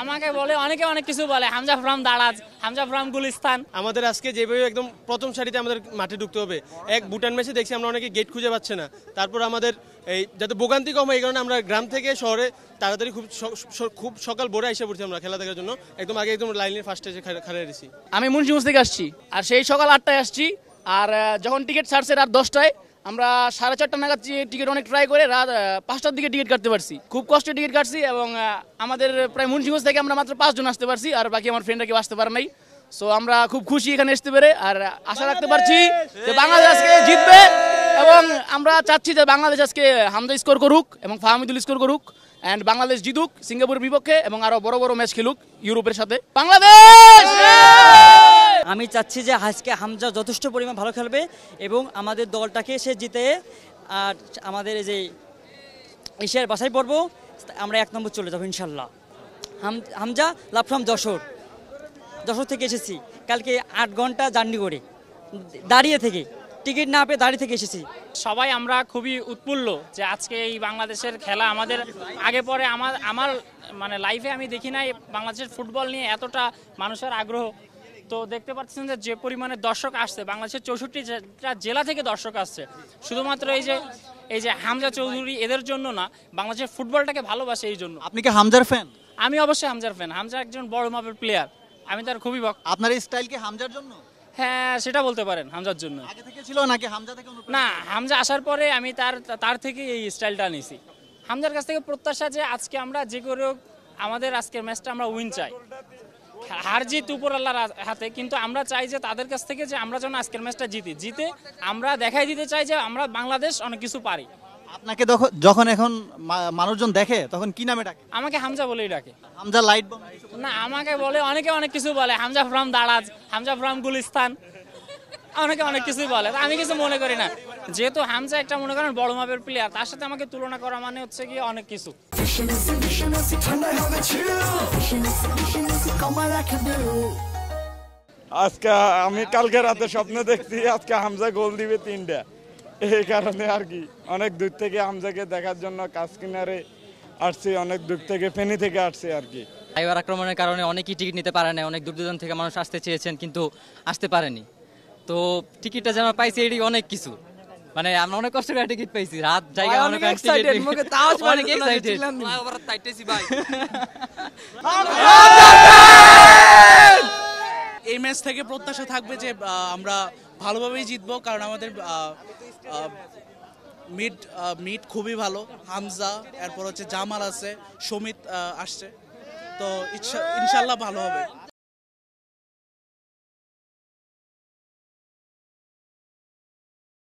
আমাকে বলে অনেকে অনেক কিছু বলে, হামজা ফ্রম দারাজ, হামজা ফ্রম গুলিস্তান। আমাদের আজকে যেভাবে একদম প্রথম সারিতে আমাদের মাঠে ঢুকতে হবে, এক ভুটান ম্যাচে দেখছি আমরা অনেকে গেট খুঁজে পাচ্ছে না। তারপর আমাদের এই যাতে ভোগান্তি কম হয় এই কারণে আমরা গ্রাম থেকে শহরে তাড়াতাড়ি খুব সকাল ভোরে এসে পড়ছি আমরা খেলা দেখার জন্য। একদম আগে একদম লাইনের ফার্স্টে এসে খাড়িয়ে দিছি। আমি মুন্সিগঞ্জ থেকে আসছি, আর সেই সকাল 8টায় আসছি। আর যখন টিকিট ছাড়ছে রাত 10টায়, আমরা 4:30 নাগাদ টিকিট অনেক ট্রাই করে রাত 5টার দিকে টিকিট কাটতে পারছি। খুব কষ্টে টিকিট কাটছি, এবং আমাদের প্রায় মুন্সিগঞ্জ থেকে আমরা মাত্র 5 জন আসতে পারছি, আর বাকি আমার ফ্রেন্ডরা কেউ আসতে পারে নাই। সো আমরা খুব খুশি এখানে আসতে পেরে, আর আশা রাখতে পারছি যে বাংলাদেশ আজকে জিতবে, এবং আমরা চাচ্ছি যে বাংলাদেশ আজকে হামজা স্কোর করুক এবং ফাহমিদুল স্কোর করুক, অ্যান্ড বাংলাদেশ জিতুক সিঙ্গাপুরের বিপক্ষে, এবং আরো বড় বড় ম্যাচ খেলুক ইউরোপের সাথে বাংলাদেশ। আমি চাচ্ছি যে আজকে হামজা যথেষ্ট পরিমাণ ভালো খেলবে এবং আমাদের দলটাকে সে জিতে, আর আমাদের এই যে এশিয়ার বাছাই পড়বো আমরা 1 নম্বর চলে যাবো ইনশাল্লাহ। হামজা লাভ ফ্রম যশোর থেকে এসেছি, কালকে 8 ঘন্টা জার্নি করে দাঁড়িয়ে থেকে, টিকিট না পেয়ে দাঁড়িয়ে থেকে এসেছি। সবাই আমরা খুবই উৎফুল্ল যে আজকে এই বাংলাদেশের খেলা আমাদের আগে পরে আমার মানে লাইফে আমি দেখি নাই বাংলাদেশের ফুটবল নিয়ে এতটা মানুষের আগ্রহ। তো দেখতে পাচ্ছেন যে পরিমাণে দর্শক আসছে, বাংলাদেশের 64টা জেলা থেকে দর্শক আসছে, শুধুমাত্র এই যে হামজা চৌধুরী এদের জন্য না, বাংলাদেশের ফুটবলটাকে ভালোবাসে এই জন্য। আপনি কি হামজার ফ্যান? আমি অবশ্যই হামজার ফ্যান। হামজা একজন বড় মাপের প্লেয়ার, আমি তার খুবই ভক্ত। আপনার এই স্টাইল কি হামজার জন্য? হ্যাঁ, সেটা বলতে পারেন, হামজার জন্য। আগে থেকে ছিল নাকি হামজা থেকে অনুপ্রাণিত? না, হামজা আসার পরে আমি তার থেকে এই স্টাইলটা নিয়েছি। হামজার কাছ থেকে প্রত্যাশা যে আজকে আমরা যে করে হোক আমাদের আজকের ম্যাচটা আমরা উইন চাই। হার জিত উপর আল্লাহর হাতে, কিন্তু আমরা চাই যে তাদের কাছ থেকে যে আমরা যেন আজকের ম্যাচটা জিতে আমরা দেখাই দিতে চাই যে আমরা বাংলাদেশ অনেক কিছু পারি। আপনাকে যখন এখন মানুষজন দেখে তখন কি নামে ডাকে? আমাকে হামজা বলেই ডাকে। Hamza light bomb? না, আমাকে বলে অনেকে অনেক কিছু বলে, হামজা ফ্রম দারাজ, হামজা ফ্রম গুলিস্তান, অনেকে অনেক কিছুই বলে। আমি কিছু মনে করি না, যেহেতু হামজা একটা মনে করেন বড় মাপের প্লেয়ার, তার সাথে আমাকে তুলনা করা মানে হচ্ছে কি অনেক কিছু। আজকে আমি কালকে রাতে স্বপ্ন দেখছি আজকে হামজা গোল দিবে 3টা, এই কারণে আর কি অনেক দূর থেকে হামজাকে দেখার জন্য কাজ কিনারে আসছি, অনেক দূর থেকে ফেনী থেকে আসছি আর কি। সাইবার আক্রমণের কারণে অনেকেই টিকিট নিতে পারে না, অনেক দূর দূরান্ত থেকে মানুষ আসতে চেয়েছেন কিন্তু আসতে পারেনি। তো টিকিটটা যেন পাইছি এটি অনেক কিছু, মানে আমরা অনেক কষ্ট করে টিকিট পাইছি, রাত জায়গা অনেক এক্সাইটেড, মুখে তাও অনেক এক্সাইটেড ভাই। এই ম্যাচ থেকে প্রত্যাশা থাকবে যে আমরা ভালোভাবেই জিতবো, কারণ আমাদের মিড খুবই ভালো। হামজা, এরপর হচ্ছে জামাল আছে, সমিত আসছে, তো ইনশাল্লাহ ভালো হবে।